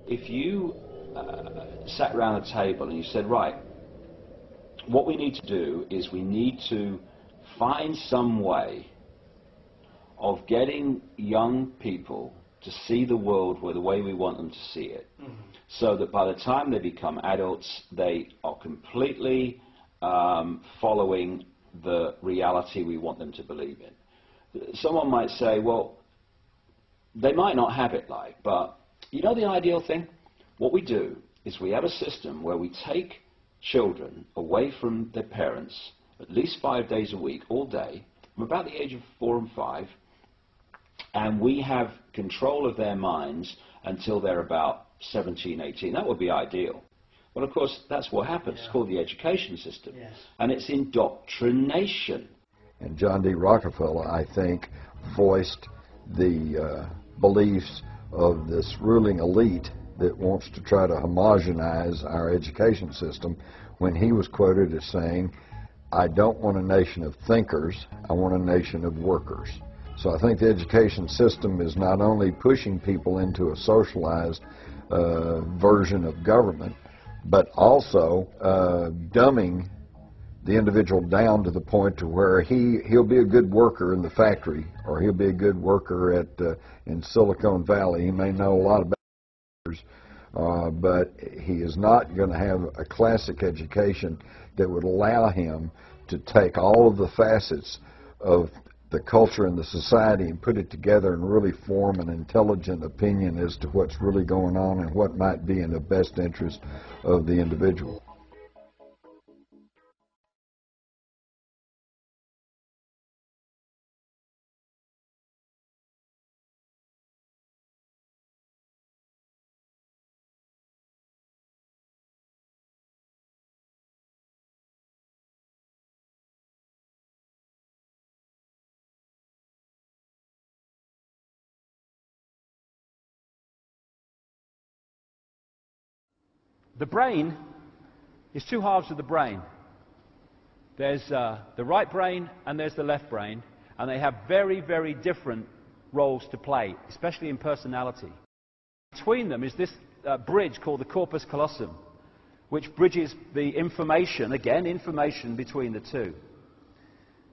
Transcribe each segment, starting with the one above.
If you sat around a table and you said, right, what we need to do is we need to find some way of getting young people to see the world the way we want them to see it, so that by the time they become adults, they are completely following the reality we want them to believe in. Someone might say, well, they might not have it like, but you know the ideal thing? What we do is we have a system where we take children away from their parents at least 5 days a week, all day, from about the age of 4 and 5, and we have control of their minds until they're about 17, 18. That would be ideal. Well, of course, that's what happens. It's called the education system. Yes. And it's indoctrination. And John D. Rockefeller, I think, voiced the beliefs of this ruling elite that wants to try to homogenize our education system when he was quoted as saying, "I don't want a nation of thinkers, I want a nation of workers." So I think the education system is not only pushing people into a socialized version of government, but also dumbing the individual down to the point to where he'll be a good worker in the factory, or he'll be a good worker in Silicon Valley. He may know a lot about but he is not going to have a classic education that would allow him to take all of the facets of the culture and the society and put it together and really form an intelligent opinion as to what's really going on and what might be in the best interest of the individual. The brain is two halves of the brain. There's the right brain and there's the left brain, and they have very, very different roles to play, especially in personality. Between them is this bridge called the corpus callosum, which bridges the information, again, information between the two.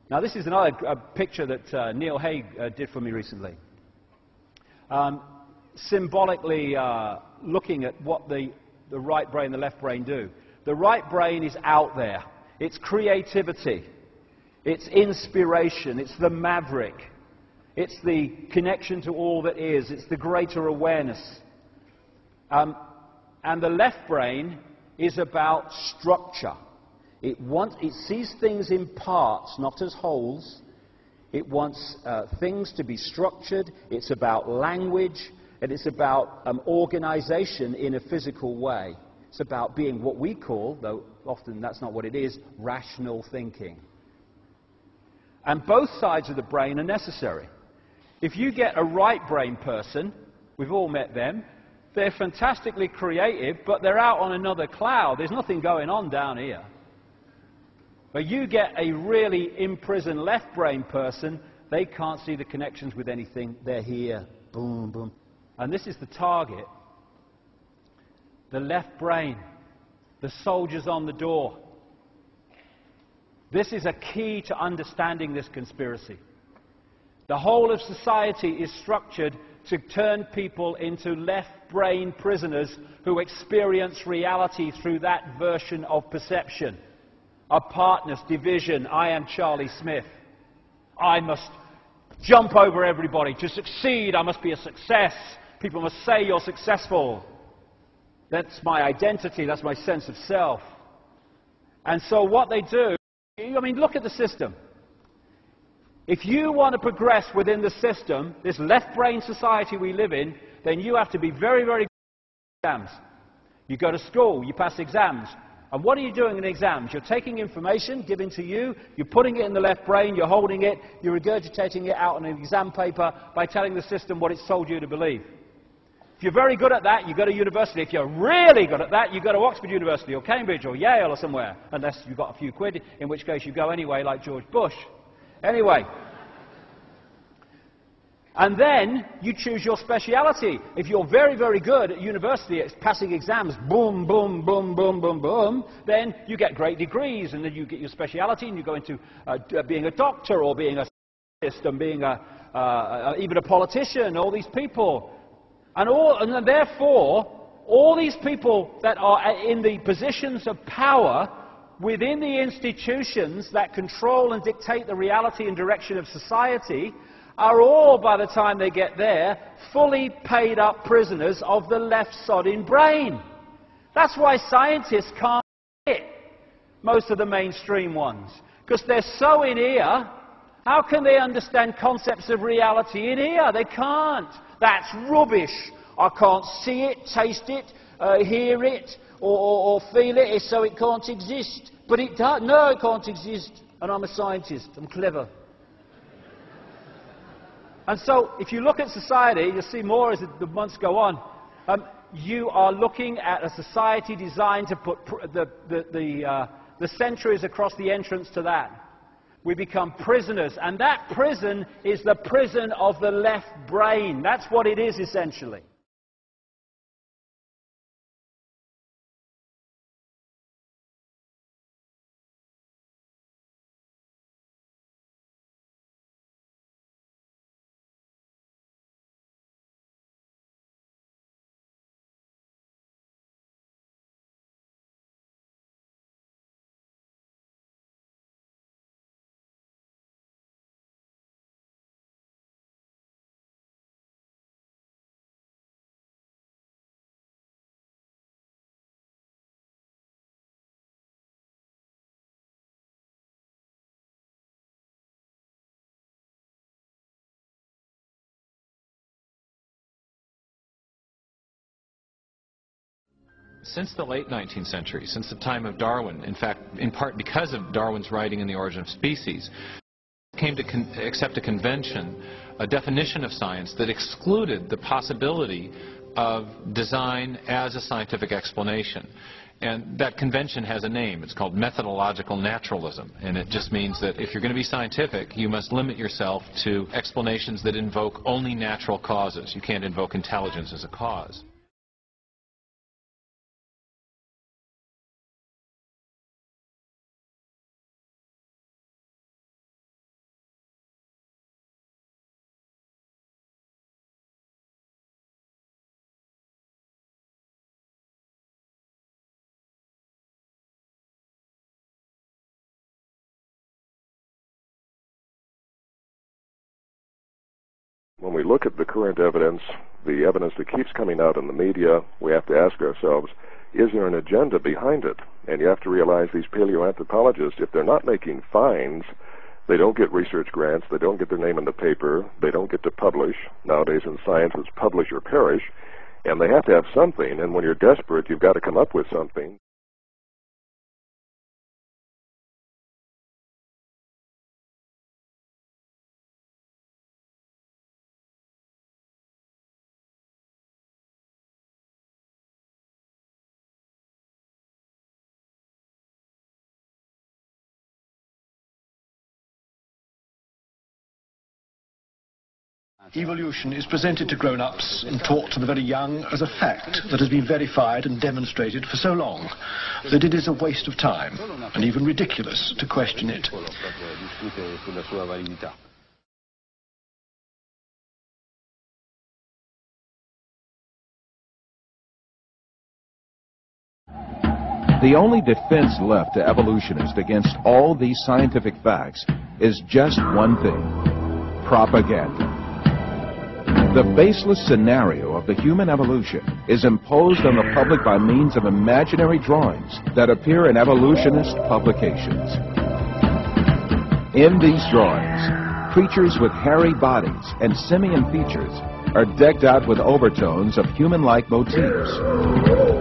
Now, this is another picture that Neil Haig did for me recently. Symbolically looking at what the right brain and the left brain do. The right brain is out there. It's creativity. It's inspiration. It's the maverick. It's the connection to all that is. It's the greater awareness. And the left brain is about structure. It sees things in parts, not as wholes. It wants things to be structured. It's about language. And it's about organization in a physical way. It's about being what we call, though often that's not what it is, rational thinking. And both sides of the brain are necessary. If you get a right brain person, we've all met them, they're fantastically creative, but they're out on another cloud. There's nothing going on down here. But you get a really imprisoned left brain person, they can't see the connections with anything. They're here. Boom, boom. And this is the target. The left brain. The soldiers on the door. This is a key to understanding this conspiracy. The whole of society is structured to turn people into left brain prisoners who experience reality through that version of perception. Apartness, division, I am Charlie Smith. I must jump over everybody. To succeed, I must be a success. People must say you're successful. That's my identity, that's my sense of self. And so what they do, I mean, look at the system. If you want to progress within the system, this left-brain society we live in, then you have to be very, very good at exams. You go to school, you pass exams. And what are you doing in exams? You're taking information given to you, you're putting it in the left brain, you're holding it, you're regurgitating it out on an exam paper by telling the system what it's told you to believe. If you're very good at that, you go to university. If you're really good at that, you go to Oxford University or Cambridge or Yale or somewhere, unless you've got a few quid, in which case you go anyway, like George Bush. Anyway. And then you choose your speciality. If you're very, very good at university at passing exams, boom, boom, boom, boom, boom, boom, then you get great degrees, and then you get your speciality, and you go into being a doctor or being a scientist and being even a politician, all these people. And therefore, all these people that are in the positions of power within the institutions that control and dictate the reality and direction of society are all, by the time they get there, fully paid up prisoners of the left-sodding brain. That's why scientists can't hit most of the mainstream ones, because they're so in ear. How can they understand concepts of reality in ear? They can't. That's rubbish. I can't see it, taste it, hear it, or feel it, so it can't exist. But it does. No, it can't exist. And I'm a scientist. I'm clever. And so, if you look at society, you'll see more as the months go on. You are looking at a society designed to put the centuries across the entrance to that. We become prisoners, and that prison is the prison of the left brain. That's what it is, essentially. Since the late 19th century, since the time of Darwin, in fact, in part because of Darwin's writing in The Origin of Species, came to accept a convention, a definition of science that excluded the possibility of design as a scientific explanation. And that convention has a name. It's called methodological naturalism. And it just means that if you're going to be scientific, you must limit yourself to explanations that invoke only natural causes. You can't invoke intelligence as a cause. When we look at the current evidence, the evidence that keeps coming out in the media, we have to ask ourselves, is there an agenda behind it? And you have to realize these paleoanthropologists, if they're not making finds, they don't get research grants, they don't get their name in the paper, they don't get to publish. Nowadays in science it's publish or perish, and they have to have something, and when you're desperate, you've got to come up with something. Evolution is presented to grown-ups and taught to the very young as a fact that has been verified and demonstrated for so long that it is a waste of time and even ridiculous to question it. The only defense left to evolutionists against all these scientific facts is just one thing: propaganda. The baseless scenario of the human evolution is imposed on the public by means of imaginary drawings that appear in evolutionist publications. In these drawings, creatures with hairy bodies and simian features are decked out with overtones of human-like motifs.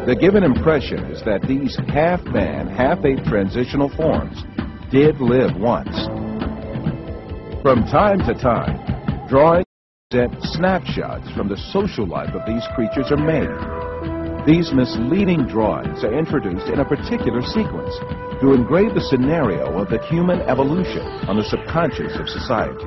The given impression is that these half-man, half-ape transitional forms did live once. From time to time, drawings that snapshots from the social life of these creatures are made. These misleading drawings are introduced in a particular sequence to engrave the scenario of the human evolution on the subconscious of society.